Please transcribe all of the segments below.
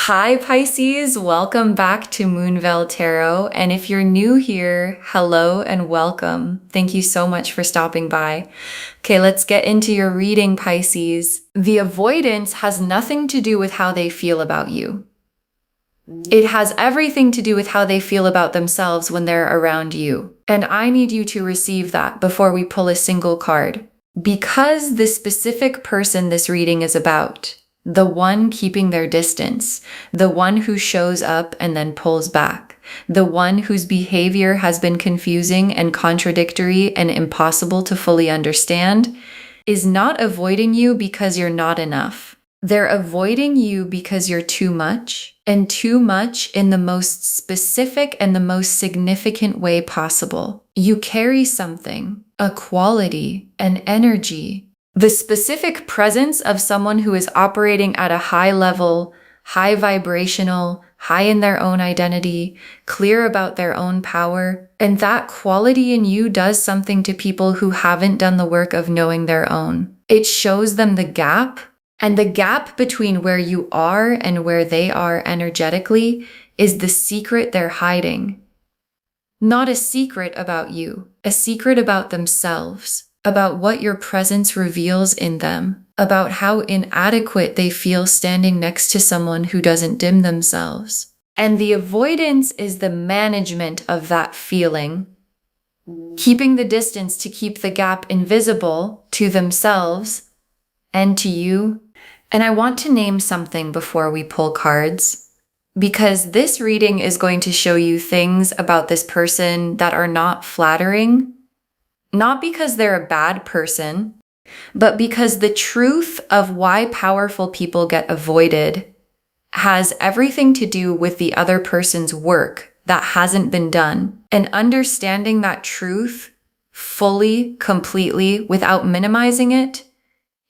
Hi Pisces, welcome back to Moonveil Tarot. And if you're new here, hello and welcome. Thank you so much for stopping by. Okay, let's get into your reading, Pisces. The avoidance has nothing to do with how they feel about you. It has everything to do with how they feel about themselves when they're around you. And I need you to receive that before we pull a single card. Because the specific person this reading is about, the one keeping their distance, the one who shows up and then pulls back, the one whose behavior has been confusing and contradictory and impossible to fully understand, is not avoiding you because you're not enough. They're avoiding you because you're too much, and too much in the most specific and the most significant way possible. You carry something, a quality, an energy, the specific presence of someone who is operating at a high level, high vibrational, high in their own identity, clear about their own power. And that quality in you does something to people who haven't done the work of knowing their own. It shows them the gap, and the gap between where you are and where they are energetically is the secret they're hiding. Not a secret about you, a secret about themselves. About what your presence reveals in them, about how inadequate they feel standing next to someone who doesn't dim themselves. And the avoidance is the management of that feeling, keeping the distance to keep the gap invisible to themselves and to you. And I want to name something before we pull cards, because this reading is going to show you things about this person that are not flattering. Not because they're a bad person, but because the truth of why powerful people get avoided has everything to do with the other person's work that hasn't been done. And understanding that truth fully, completely, without minimizing it,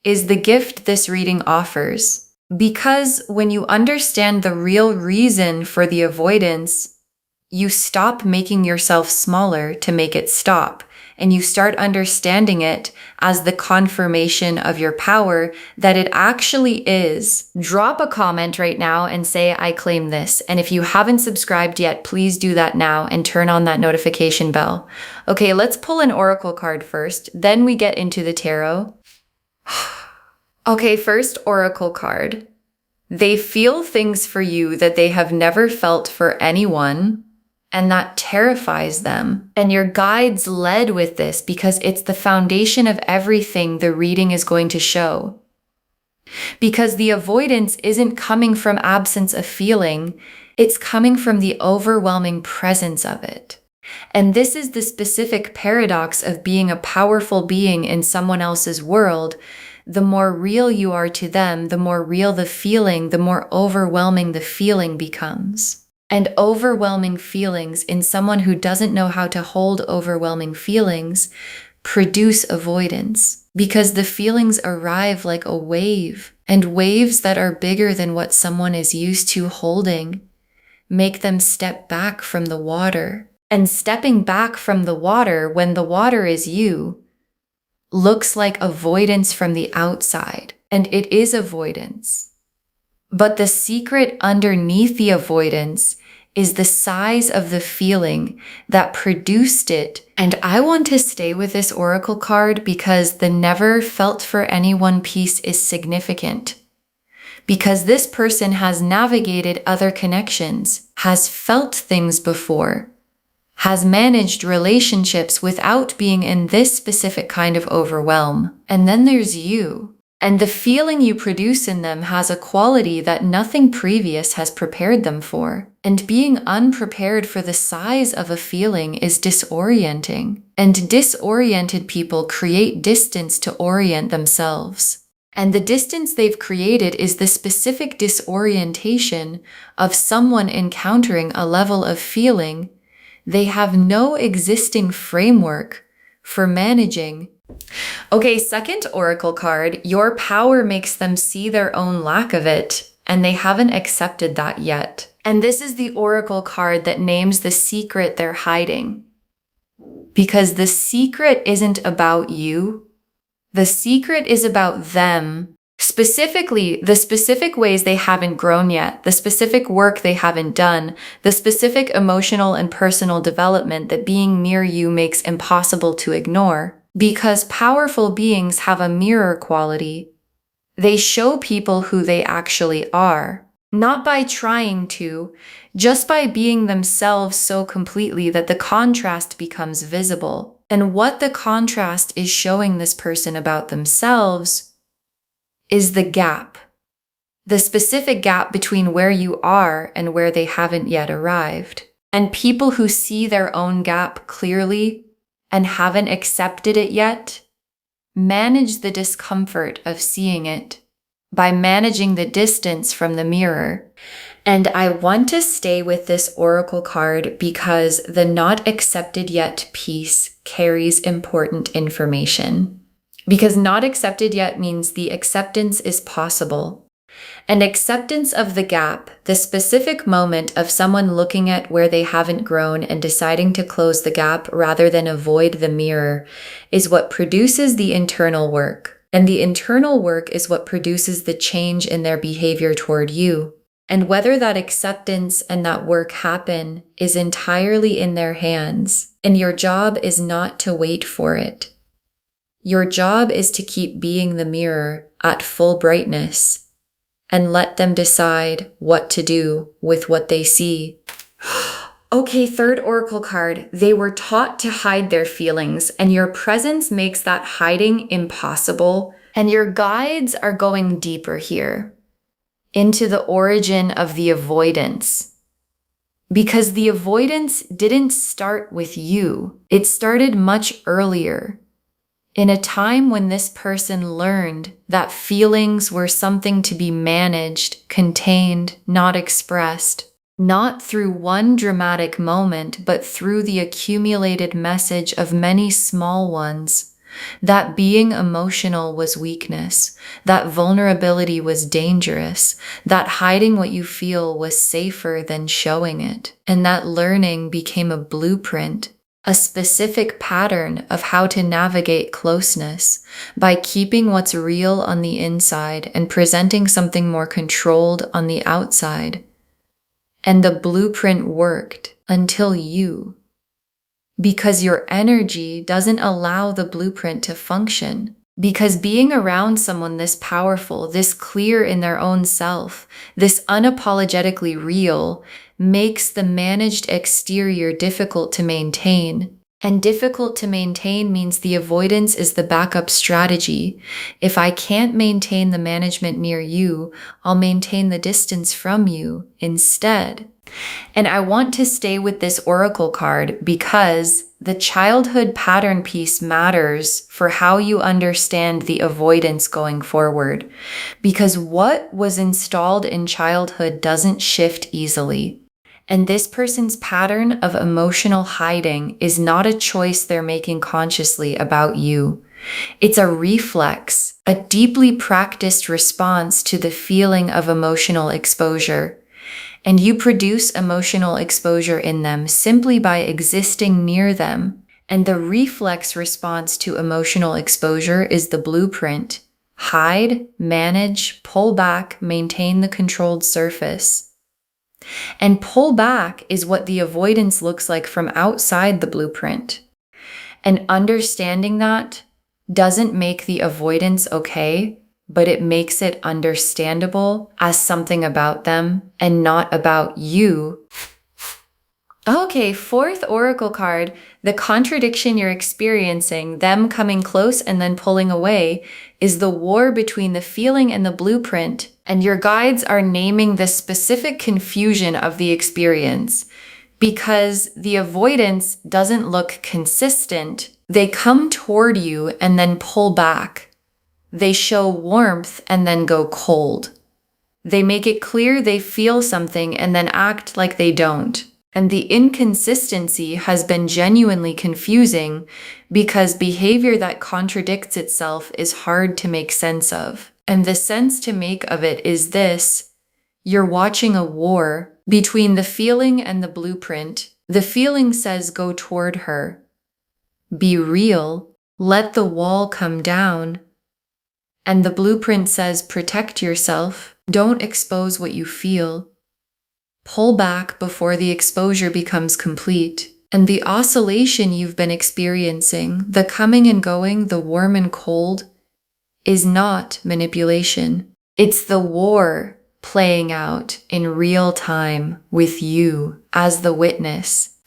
is the gift this reading offers. Because when you understand the real reason for the avoidance, you stop making yourself smaller to make it stop. And you start understanding it as the confirmation of your power that it actually is. Drop a comment right now and say, I claim this. And if you haven't subscribed yet, please do that now and turn on that notification bell. Okay, let's pull an oracle card first. Then we get into the tarot. Okay, first oracle card. They feel things for you that they have never felt for anyone. And that terrifies them. And your guides led with this because it's the foundation of everything the reading is going to show. Because the avoidance isn't coming from absence of feeling, it's coming from the overwhelming presence of it. And this is the specific paradox of being a powerful being in someone else's world. The more real you are to them, the more real the feeling, the more overwhelming the feeling becomes. And overwhelming feelings in someone who doesn't know how to hold overwhelming feelings produce avoidance because the feelings arrive like a wave, and waves that are bigger than what someone is used to holding make them step back from the water. And stepping back from the water when the water is you looks like avoidance from the outside, and it is avoidance. But the secret underneath the avoidance is the size of the feeling that produced it. And I want to stay with this oracle card because the never felt for anyone piece is significant. Because this person has navigated other connections, has felt things before, has managed relationships without being in this specific kind of overwhelm. And then there's you. And the feeling you produce in them has a quality that nothing previous has prepared them for. And being unprepared for the size of a feeling is disorienting. And disoriented people create distance to orient themselves. And the distance they've created is the specific disorientation of someone encountering a level of feeling they have no existing framework for managing. Okay, second oracle card, your power makes them see their own lack of it, and they haven't accepted that yet. And this is the oracle card that names the secret they're hiding. Because the secret isn't about you. The secret is about them Specifically, the specific ways they haven't grown yet, the specific work they haven't done, the specific emotional and personal development that being near you makes impossible to ignore. Because powerful beings have a mirror quality. They show people who they actually are, not by trying to, just by being themselves so completely that the contrast becomes visible. And what the contrast is showing this person about themselves is the gap, the specific gap between where you are and where they haven't yet arrived. And people who see their own gap clearly and haven't accepted it yet manage the discomfort of seeing it by managing the distance from the mirror. And I want to stay with this oracle card because the not accepted yet piece carries important information. Because not accepted yet means the acceptance is possible. And acceptance of the gap, the specific moment of someone looking at where they haven't grown and deciding to close the gap rather than avoid the mirror, is what produces the internal work. And the internal work is what produces the change in their behavior toward you. And whether that acceptance and that work happen is entirely in their hands. And your job is not to wait for it. Your job is to keep being the mirror at full brightness and let them decide what to do with what they see. Okay, third oracle card. They were taught to hide their feelings, and your presence makes that hiding impossible. And your guides are going deeper here into the origin of the avoidance. Because the avoidance didn't start with you. It started much earlier. In a time when this person learned that feelings were something to be managed, contained, not expressed, not through one dramatic moment, but through the accumulated message of many small ones, that being emotional was weakness, that vulnerability was dangerous, that hiding what you feel was safer than showing it, and that learning became a blueprint, a specific pattern of how to navigate closeness by keeping what's real on the inside and presenting something more controlled on the outside. And the blueprint worked until you. Because your energy doesn't allow the blueprint to function. Because being around someone this powerful, this clear in their own self, this unapologetically real, makes the managed exterior difficult to maintain. And difficult to maintain means the avoidance is the backup strategy. If I can't maintain the management near you, I'll maintain the distance from you instead. And I want to stay with this oracle card because the childhood pattern piece matters for how you understand the avoidance going forward. Because what was installed in childhood doesn't shift easily. And this person's pattern of emotional hiding is not a choice they're making consciously about you. It's a reflex, a deeply practiced response to the feeling of emotional exposure. And you produce emotional exposure in them simply by existing near them. And the reflex response to emotional exposure is the blueprint. Hide, manage, pull back, maintain the controlled surface. And pull back is what the avoidance looks like from outside the blueprint. And understanding that doesn't make the avoidance okay, but it makes it understandable as something about them and not about you. Okay, fourth oracle card, the contradiction you're experiencing, them coming close and then pulling away, is the war between the feeling and the blueprint. And your guides are naming the specific confusion of the experience because the avoidance doesn't look consistent. They come toward you and then pull back. They show warmth and then go cold. They make it clear they feel something and then act like they don't. And the inconsistency has been genuinely confusing because behavior that contradicts itself is hard to make sense of. And the sense to make of it is this: you're watching a war between the feeling and the blueprint. The feeling says go toward her. Be real. Let the wall come down. And the blueprint says protect yourself. Don't expose what you feel. Pull back before the exposure becomes complete. And the oscillation you've been experiencing, the coming and going, the warm and cold, is not manipulation. It's the war playing out in real time with you as the witness.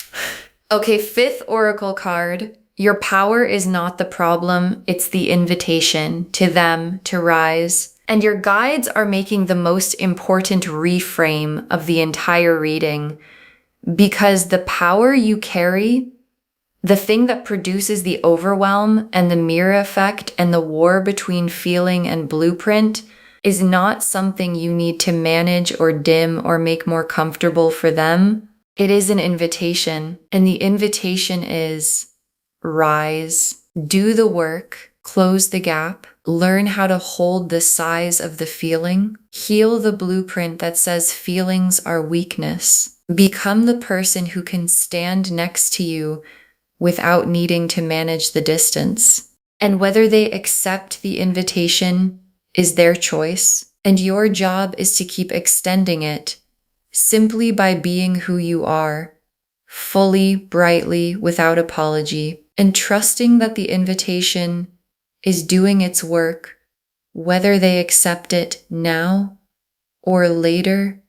Okay, fifth oracle card. Your power is not the problem, it's the invitation to them to rise. And your guides are making the most important reframe of the entire reading, because the power you carry, the thing that produces the overwhelm and the mirror effect and the war between feeling and blueprint, is not something you need to manage or dim or make more comfortable for them. It is an invitation, and the invitation is rise, do the work, close the gap, learn how to hold the size of the feeling, heal the blueprint that says feelings are weakness, become the person who can stand next to you without needing to manage the distance. And whether they accept the invitation is their choice, and your job is to keep extending it simply by being who you are, fully, brightly, without apology, and trusting that the invitation is doing its work, whether they accept it now or later.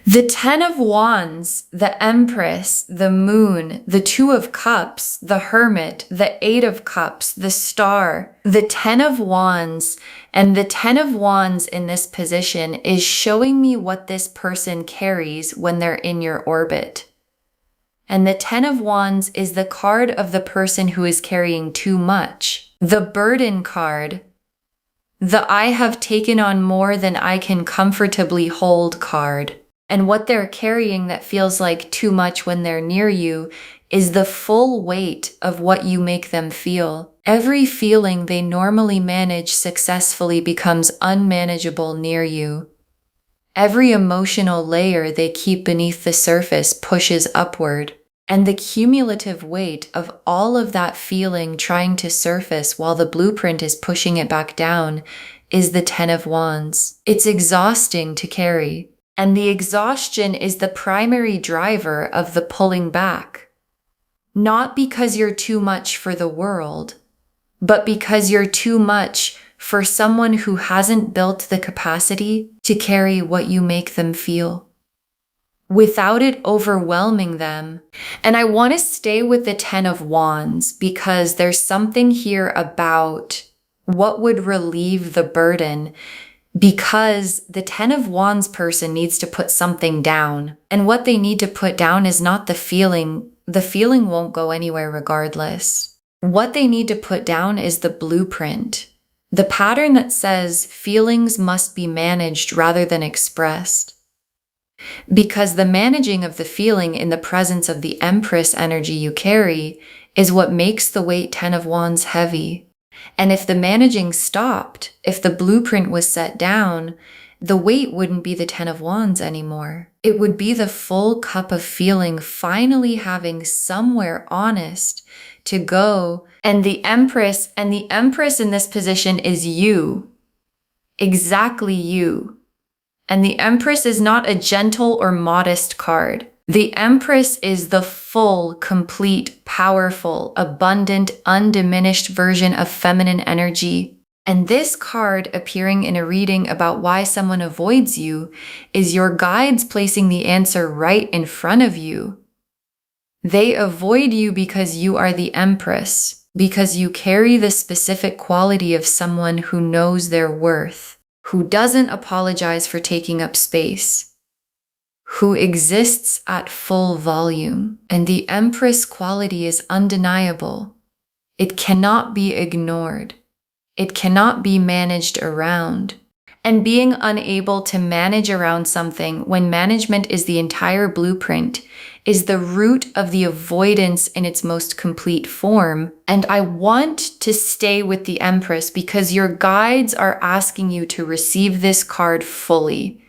The Ten of Wands, the Empress, the Moon, the Two of Cups, the Hermit, the Eight of Cups, the Star, the Ten of Wands, and the Ten of Wands in this position is showing me what this person carries when they're in your orbit. And the Ten of Wands is the card of the person who is carrying too much. The burden card, the I have taken on more than I can comfortably hold card. And what they're carrying that feels like too much when they're near you is the full weight of what you make them feel. Every feeling they normally manage successfully becomes unmanageable near you. Every emotional layer they keep beneath the surface pushes upward. And the cumulative weight of all of that feeling trying to surface while the blueprint is pushing it back down is the Ten of Wands. It's exhausting to carry. And the exhaustion is the primary driver of the pulling back. Not because you're too much for the world, but because you're too much for someone who hasn't built the capacity to carry what you make them feel, without it overwhelming them. And I want to stay with the Ten of Wands because there's something here about what would relieve the burden, because the Ten of Wands person needs to put something down. And what they need to put down is not the feeling. The feeling won't go anywhere regardless. What they need to put down is the blueprint. The pattern that says feelings must be managed rather than expressed. Because the managing of the feeling in the presence of the Empress energy you carry is what makes the weight Ten of Wands heavy. And if the managing stopped, if the blueprint was set down, the weight wouldn't be the Ten of Wands anymore. It would be the full cup of feeling finally having somewhere honest to go. And the Empress in this position is you. Exactly you. And the Empress is not a gentle or modest card. The Empress is the full, complete, powerful, abundant, undiminished version of feminine energy. And this card appearing in a reading about why someone avoids you is your guides placing the answer right in front of you. They avoid you because you are the Empress, because you carry the specific quality of someone who knows their worth, who doesn't apologize for taking up space, who exists at full volume. And the Empress quality is undeniable. It cannot be ignored. It cannot be managed around. And being unable to manage around something when management is the entire blueprint is the root of the avoidance in its most complete form. And I want to stay with the Empress because your guides are asking you to receive this card fully.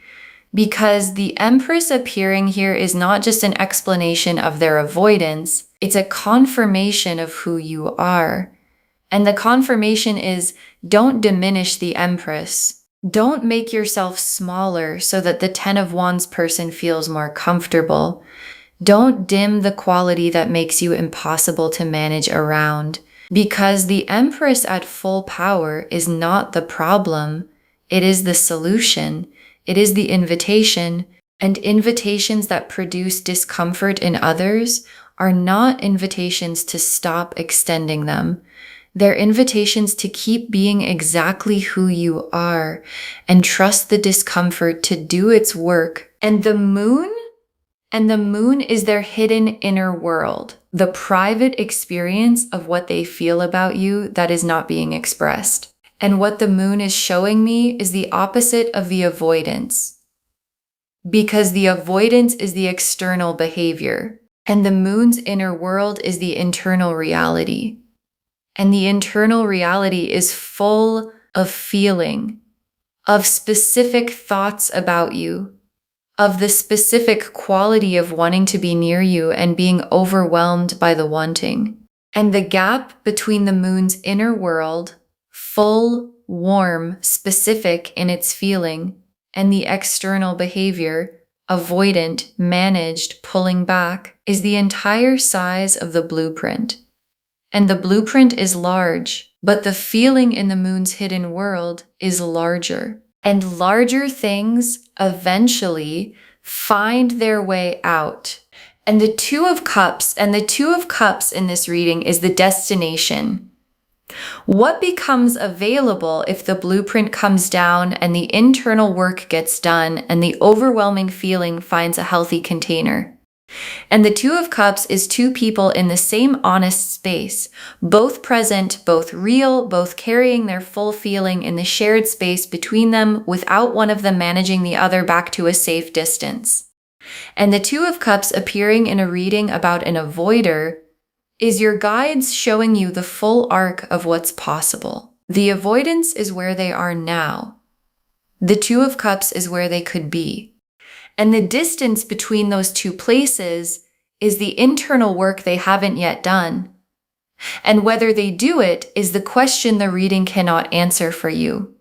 Because the Empress appearing here is not just an explanation of their avoidance, it's a confirmation of who you are. And the confirmation is, don't diminish the Empress. Don't make yourself smaller so that the Ten of Wands person feels more comfortable. Don't dim the quality that makes you impossible to manage around. Because the Empress at full power is not the problem. It is the solution. It is the invitation. And invitations that produce discomfort in others are not invitations to stop extending them. They're invitations to keep being exactly who you are and trust the discomfort to do its work. And the moon is their hidden inner world, the private experience of what they feel about you that is not being expressed. And what the moon is showing me is the opposite of the avoidance. Because the avoidance is the external behavior, and the moon's inner world is the internal reality. And the internal reality is full of feeling, of specific thoughts about you, of the specific quality of wanting to be near you and being overwhelmed by the wanting. And the gap between the moon's inner world, full, warm, specific in its feeling, and the external behavior, avoidant, managed, pulling back, is the entire size of the blueprint. And the blueprint is large, but the feeling in the moon's hidden world is larger. And larger things eventually find their way out. And the Two of Cups in this reading is the destination. What becomes available if the blueprint comes down and the internal work gets done and the overwhelming feeling finds a healthy container? And the Two of Cups is two people in the same honest space, both present, both real, both carrying their full feeling in the shared space between them without one of them managing the other back to a safe distance. And the Two of Cups appearing in a reading about an avoider is your guides showing you the full arc of what's possible. The avoidance is where they are now. The Two of Cups is where they could be. And the distance between those two places is the internal work they haven't yet done. And whether they do it is the question the reading cannot answer for you.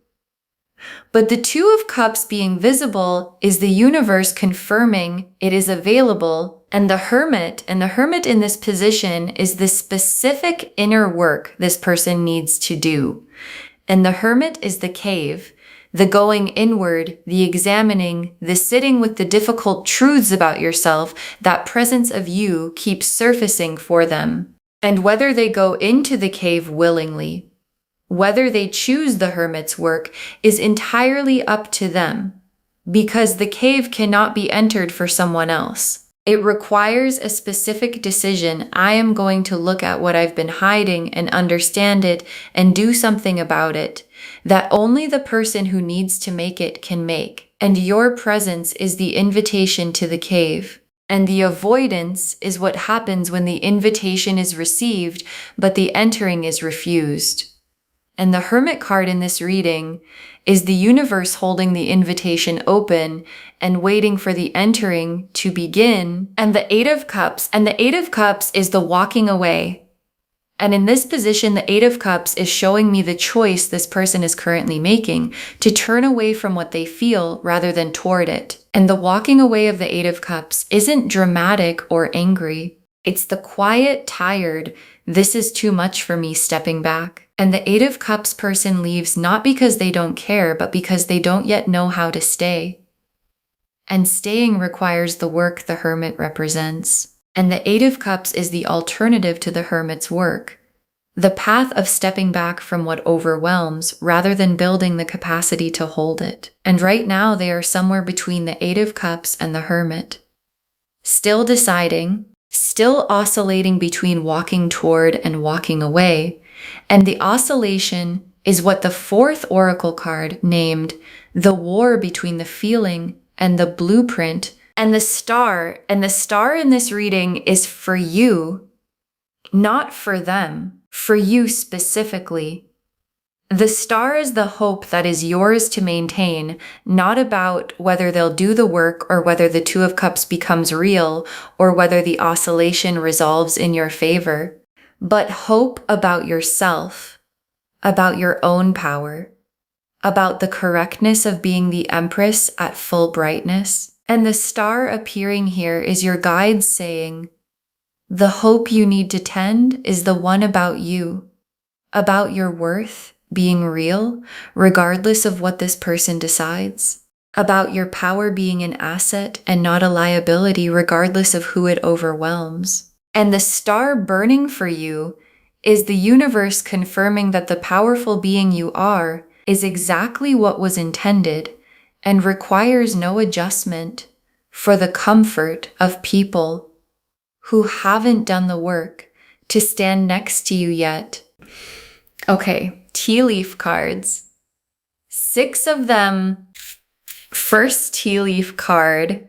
But the Two of Cups being visible is the universe confirming it is available, and the Hermit in this position is the specific inner work this person needs to do. And the Hermit is the cave, the going inward, the examining, the sitting with the difficult truths about yourself. That presence of you keeps surfacing for them. And whether they go into the cave willingly, whether they choose the Hermit's work, is entirely up to them, because the cave cannot be entered for someone else. It requires a specific decision. I am going to look at what I've been hiding and understand it and do something about it, that only the person who needs to make it can make. And your presence is the invitation to the cave. And the avoidance is what happens when the invitation is received, but the entering is refused. And the Hermit card in this reading is the universe holding the invitation open and waiting for the entering to begin. And the Eight of Cups is the walking away. And in this position, the Eight of Cups is showing me the choice this person is currently making to turn away from what they feel rather than toward it. And the walking away of the Eight of Cups isn't dramatic or angry. It's the quiet, tired, this is too much for me stepping back. And the Eight of Cups person leaves not because they don't care, but because they don't yet know how to stay. And staying requires the work the Hermit represents. And the Eight of Cups is the alternative to the Hermit's work, the path of stepping back from what overwhelms rather than building the capacity to hold it. And right now they are somewhere between the Eight of Cups and the Hermit, still deciding, still oscillating between walking toward and walking away. And the oscillation is what the fourth oracle card named the war between the feeling and the blueprint. And the star in this reading is for you, not for them, for you specifically. The star is the hope that is yours to maintain, not about whether they'll do the work or whether the Two of Cups becomes real or whether the oscillation resolves in your favor, but hope about yourself, about your own power, about the correctness of being the Empress at full brightness. And the star appearing here is your guide saying, the hope you need to tend is the one about you, about your worth being real, regardless of what this person decides, about your power being an asset and not a liability, regardless of who it overwhelms. And the star burning for you is the universe confirming that the powerful being you are is exactly what was intended and requires no adjustment for the comfort of people who haven't done the work to stand next to you yet. Okay, tea leaf cards. 6 of them. First tea leaf card,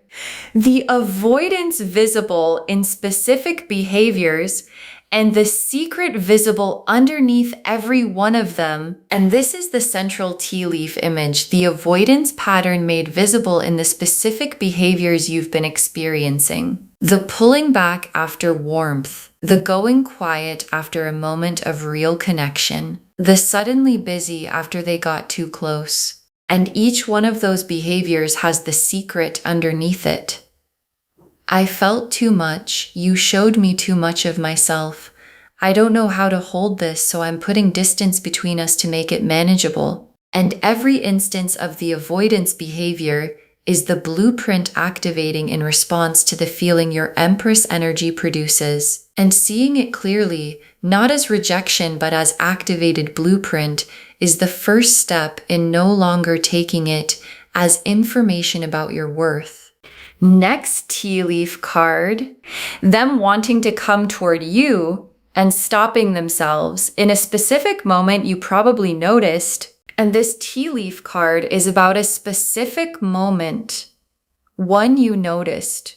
the avoidance visible in specific behaviors and the secret visible underneath every one of them. And this is the central tea leaf image, the avoidance pattern made visible in the specific behaviors you've been experiencing. The pulling back after warmth, the going quiet after a moment of real connection, the suddenly busy after they got too close. And each one of those behaviors has the secret underneath it. I felt too much. You showed me too much of myself. I don't know how to hold this, so I'm putting distance between us to make it manageable. And every instance of the avoidance behavior is the blueprint activating in response to the feeling your Empress energy produces. And seeing it clearly, not as rejection but as activated blueprint, is the first step in no longer taking it as information about your worth. Next tea leaf card, them wanting to come toward you and stopping themselves in a specific moment you probably noticed. And this tea leaf card is about a specific moment, one you noticed,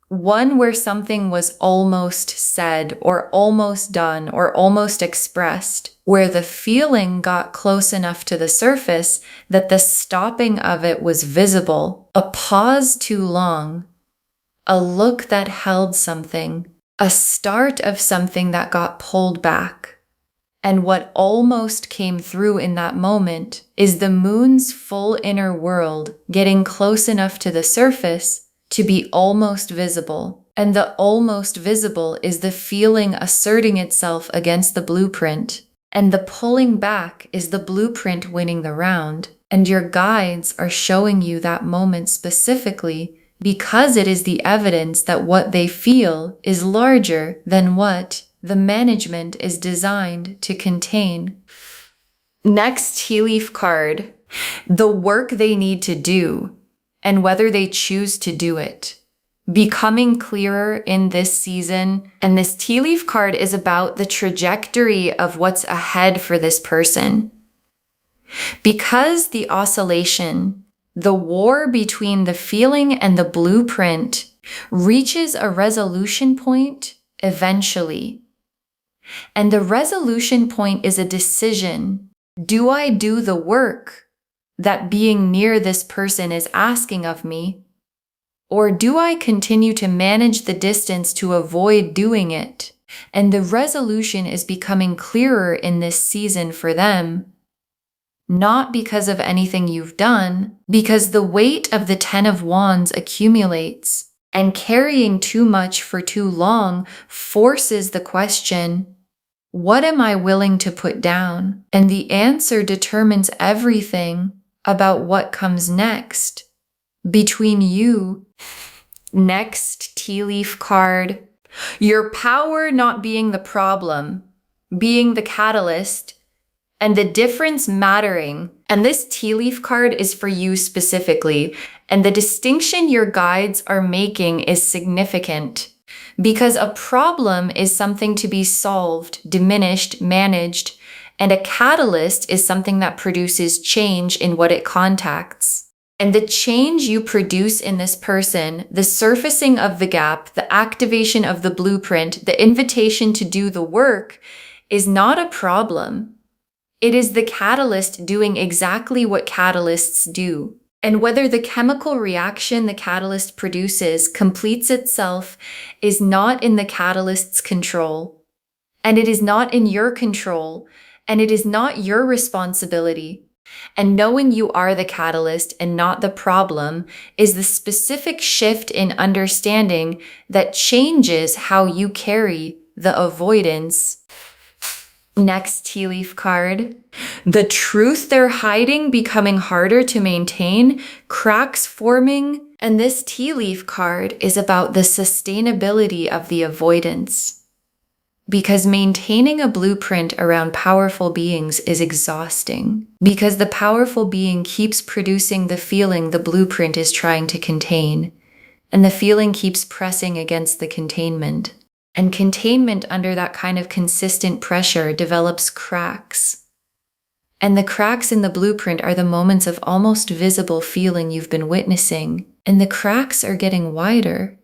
one where something was almost said or almost done or almost expressed, where the feeling got close enough to the surface that the stopping of it was visible, a pause too long, a look that held something, a start of something that got pulled back. And what almost came through in that moment is the moon's full inner world getting close enough to the surface to be almost visible. And the almost visible is the feeling asserting itself against the blueprint. And the pulling back is the blueprint winning the round. And your guides are showing you that moment specifically because it is the evidence that what they feel is larger than what the management is designed to contain. Next tea leaf card, the work they need to do and whether they choose to do it. Becoming clearer in this season, and this tea leaf card is about the trajectory of what's ahead for this person. Because the oscillation, the war between the feeling and the blueprint reaches a resolution point eventually. And the resolution point is a decision. Do I do the work that being near this person is asking of me? Or do I continue to manage the distance to avoid doing it? And the resolution is becoming clearer in this season for them. Not because of anything you've done, because the weight of the 10 of Wands accumulates, and carrying too much for too long forces the question, what am I willing to put down? And the answer determines everything about what comes next. Between you, next tea leaf card, your power not being the problem, being the catalyst, and the difference mattering. And this tea leaf card is for you specifically. And the distinction your guides are making is significant because a problem is something to be solved, diminished, managed, and a catalyst is something that produces change in what it contacts. And the change you produce in this person, the surfacing of the gap, the activation of the blueprint, the invitation to do the work is not a problem. It is the catalyst doing exactly what catalysts do. And whether the chemical reaction the catalyst produces completes itself is not in the catalyst's control. And it is not in your control. and it is not your responsibility. And knowing you are the catalyst and not the problem is the specific shift in understanding that changes how you carry the avoidance. Next tea leaf card. The truth they're hiding becoming harder to maintain, cracks forming. And this tea leaf card is about the sustainability of the avoidance. Because maintaining a blueprint around powerful beings is exhausting. Because the powerful being keeps producing the feeling the blueprint is trying to contain. And the feeling keeps pressing against the containment. And containment under that kind of consistent pressure develops cracks. And the cracks in the blueprint are the moments of almost visible feeling you've been witnessing. And the cracks are getting wider.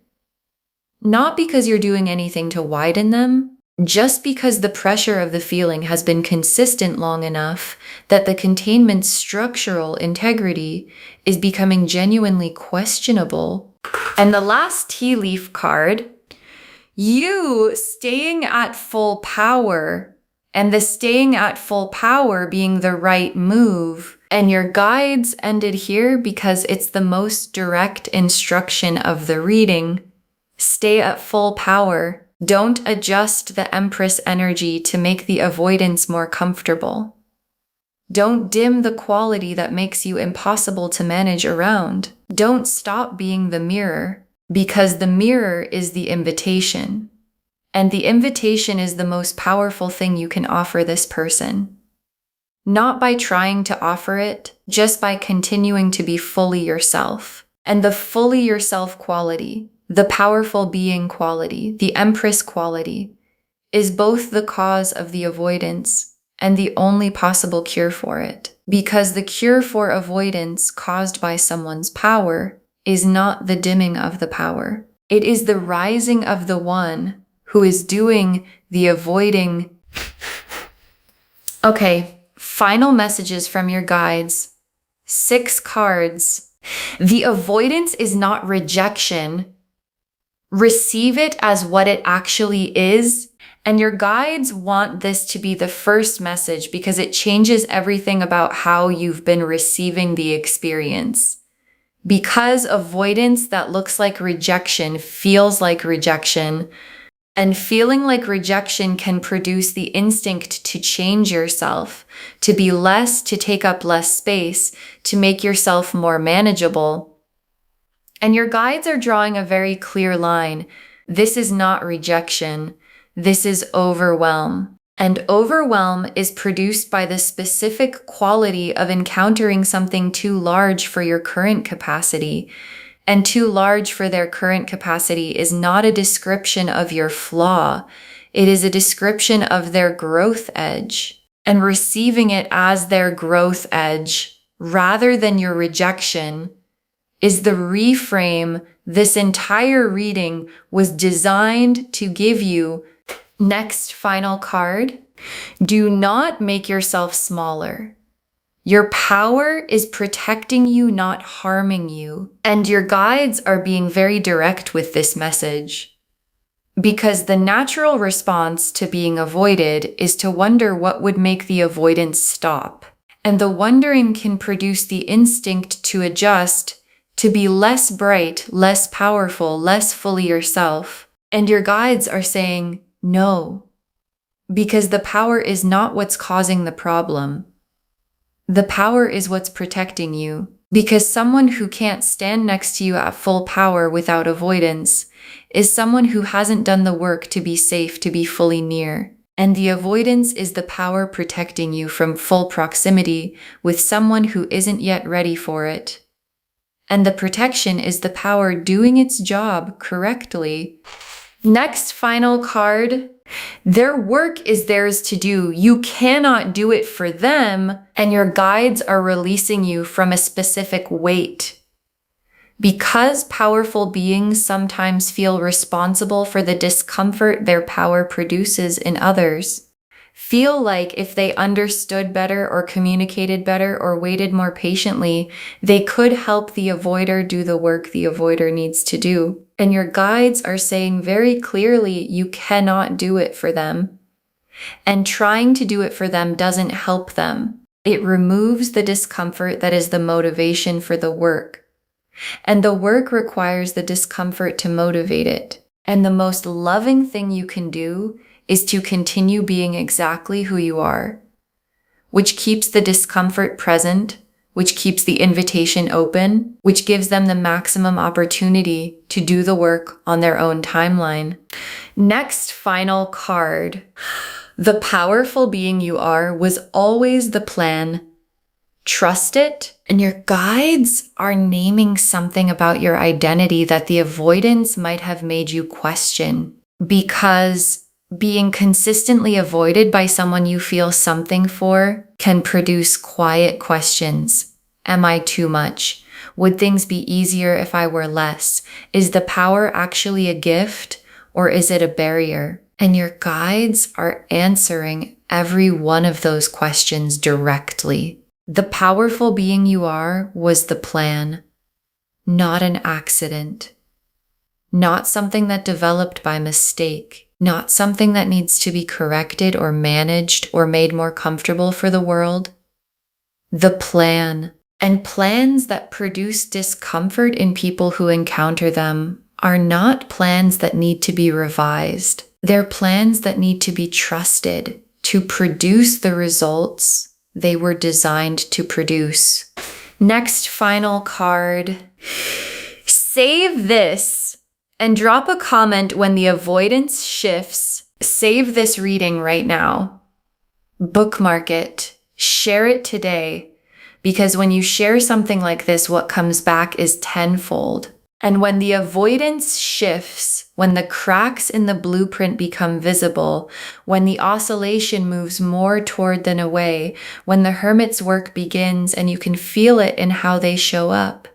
Not because you're doing anything to widen them, just because the pressure of the feeling has been consistent long enough that the containment's structural integrity is becoming genuinely questionable. And the last tea leaf card, you staying at full power, and the staying at full power being the right move. And your guides ended here because it's the most direct instruction of the reading. Stay at full power. Don't adjust the Empress energy to make the avoidance more comfortable. Don't dim the quality that makes you impossible to manage around. Don't stop being the mirror. Because the mirror is the invitation. And the invitation is the most powerful thing you can offer this person. Not by trying to offer it, just by continuing to be fully yourself. And the fully yourself quality, the powerful being quality, the Empress quality, is both the cause of the avoidance and the only possible cure for it. Because the cure for avoidance caused by someone's power is not the dimming of the power. It is the rising of the one who is doing the avoiding. Okay, final messages from your guides. 6 cards. The avoidance is not rejection. Receive it as what it actually is. And your guides want this to be the first message because it changes everything about how you've been receiving the experience. Because avoidance that looks like rejection feels like rejection, and feeling like rejection can produce the instinct to change yourself, to be less, to take up less space, to make yourself more manageable. And your guides are drawing a very clear line. This is not rejection. This is overwhelm. And overwhelm is produced by the specific quality of encountering something too large for your current capacity. And too large for their current capacity is not a description of your flaw. It is a description of their growth edge. And receiving it as their growth edge, rather than your rejection, is the reframe this entire reading was designed to give you. Next final card. Do not make yourself smaller. Your power is protecting you, not harming you. And your guides are being very direct with this message. Because the natural response to being avoided is to wonder what would make the avoidance stop. And the wondering can produce the instinct to adjust, to be less bright, less powerful, less fully yourself. And your guides are saying, no, because the power is not what's causing the problem. The power is what's protecting you. Because someone who can't stand next to you at full power without avoidance is someone who hasn't done the work to be safe, to be fully near. And the avoidance is the power protecting you from full proximity with someone who isn't yet ready for it. And the protection is the power doing its job correctly. Next final card. Their work is theirs to do. You cannot do it for them, and your guides are releasing you from a specific weight. Because powerful beings sometimes feel responsible for the discomfort their power produces in others, feel like if they understood better or communicated better or waited more patiently, they could help the avoider do the work the avoider needs to do. And your guides are saying very clearly you cannot do it for them. And trying to do it for them doesn't help them. It removes the discomfort that is the motivation for the work. And the work requires the discomfort to motivate it. And the most loving thing you can do is to continue being exactly who you are, which keeps the discomfort present, which keeps the invitation open, which gives them the maximum opportunity to do the work on their own timeline. Next, final card. The powerful being you are was always the plan. Trust it. And your guides are naming something about your identity that the avoidance might have made you question, because being consistently avoided by someone you feel something for can produce quiet questions. Am I too much? Would things be easier if I were less? Is the power actually a gift, or is it a barrier? And your guides are answering every one of those questions directly. The powerful being you are was the plan, not an accident, not something that developed by mistake, not something that needs to be corrected or managed or made more comfortable for the world. The plan. And plans that produce discomfort in people who encounter them are not plans that need to be revised. They're plans that need to be trusted to produce the results they were designed to produce. Next, final card. Save this and drop a comment when the avoidance shifts. Save this reading right now. Bookmark it. Share it today. Because when you share something like this, what comes back is tenfold. And when the avoidance shifts, when the cracks in the blueprint become visible, when the oscillation moves more toward than away, when the hermit's work begins and you can feel it in how they show up,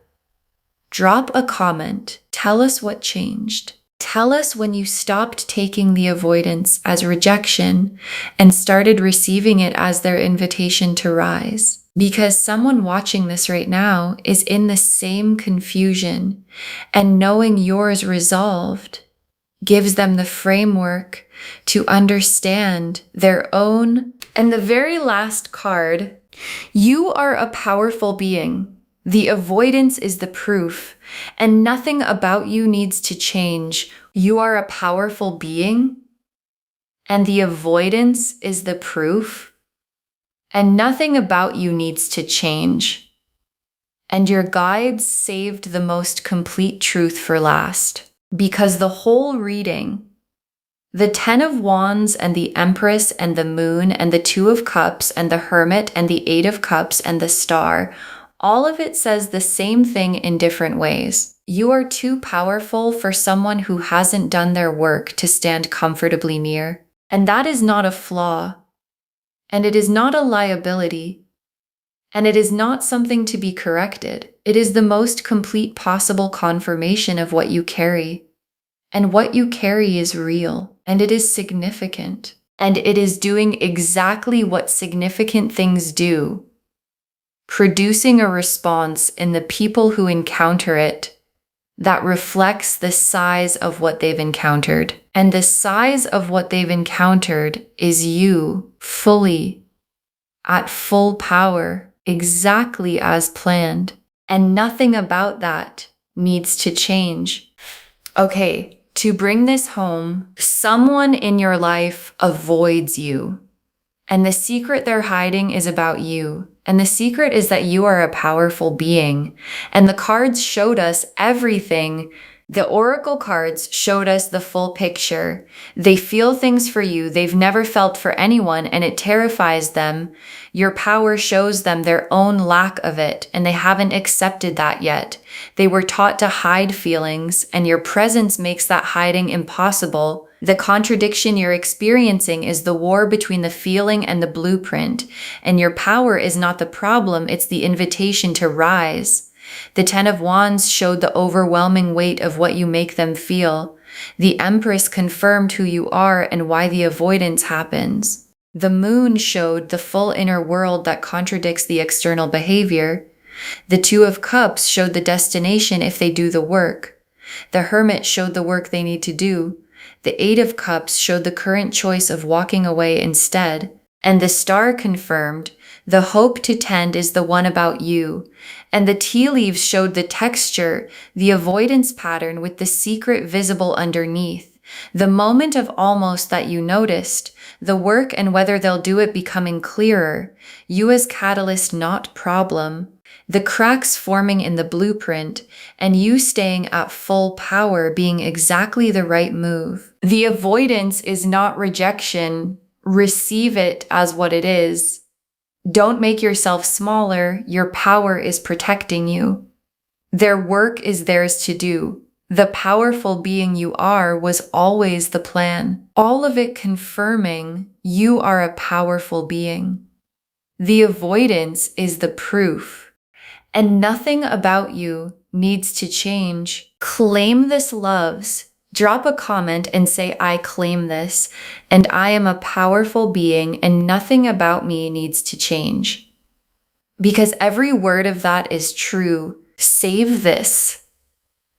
drop a comment. Tell us what changed. Tell us when you stopped taking the avoidance as rejection and started receiving it as their invitation to rise. Because someone watching this right now is in the same confusion, and knowing yours resolved gives them the framework to understand their own. And the very last card, you are a powerful being. The avoidance is the proof, and nothing about you needs to change. You are a powerful being, and the avoidance is the proof. And nothing about you needs to change. And your guides saved the most complete truth for last. Because the whole reading, the 10 of Wands and the Empress and the Moon and the 2 of Cups and the Hermit and the 8 of Cups and the Star, all of it says the same thing in different ways. You are too powerful for someone who hasn't done their work to stand comfortably near. And that is not a flaw. And it is not a liability, and it is not something to be corrected. It is the most complete possible confirmation of what you carry. And what you carry is real, and it is significant. And it is doing exactly what significant things do, producing a response in the people who encounter it that reflects the size of what they've encountered. And the size of what they've encountered is you fully, at full power, exactly as planned. And nothing about that needs to change. Okay, to bring this home, someone in your life avoids you. And the secret they're hiding is about you. And the secret is that you are a powerful being. And the cards showed us everything. The oracle cards showed us the full picture. They feel things for you they've never felt for anyone, and it terrifies them. Your power shows them their own lack of it, and they haven't accepted that yet. They were taught to hide feelings, and your presence makes that hiding impossible. The contradiction you're experiencing is the war between the feeling and the blueprint, and your power is not the problem, it's the invitation to rise. The 10 of Wands showed the overwhelming weight of what you make them feel. The Empress confirmed who you are and why the avoidance happens. The Moon showed the full inner world that contradicts the external behavior. The 2 of Cups showed the destination if they do the work. The Hermit showed the work they need to do. The Eight of Cups showed the current choice of walking away instead. And the Star confirmed, the hope to tend is the one about you. And the tea leaves showed the texture, the avoidance pattern with the secret visible underneath. The moment of almost that you noticed, the work and whether they'll do it becoming clearer, you as catalyst, not problem, the cracks forming in the blueprint, and you staying at full power being exactly the right move. The avoidance is not rejection. Receive it as what it is. Don't make yourself smaller. Your power is protecting you. Their work is theirs to do. The powerful being you are was always the plan. All of it confirming you are a powerful being. The avoidance is the proof. And nothing about you needs to change. Claim this, loves. Drop a comment and say, I claim this, and I am a powerful being, and nothing about me needs to change. Because every word of that is true. Save this.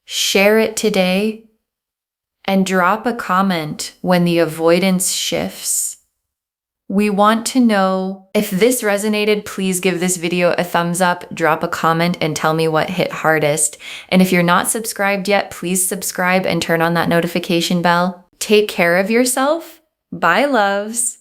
Share it today, and drop a comment when the avoidance shifts. We want to know if this resonated. Please give this video a thumbs up, drop a comment, and tell me what hit hardest. And if you're not subscribed yet, please subscribe and turn on that notification bell. Take care of yourself. Bye, loves.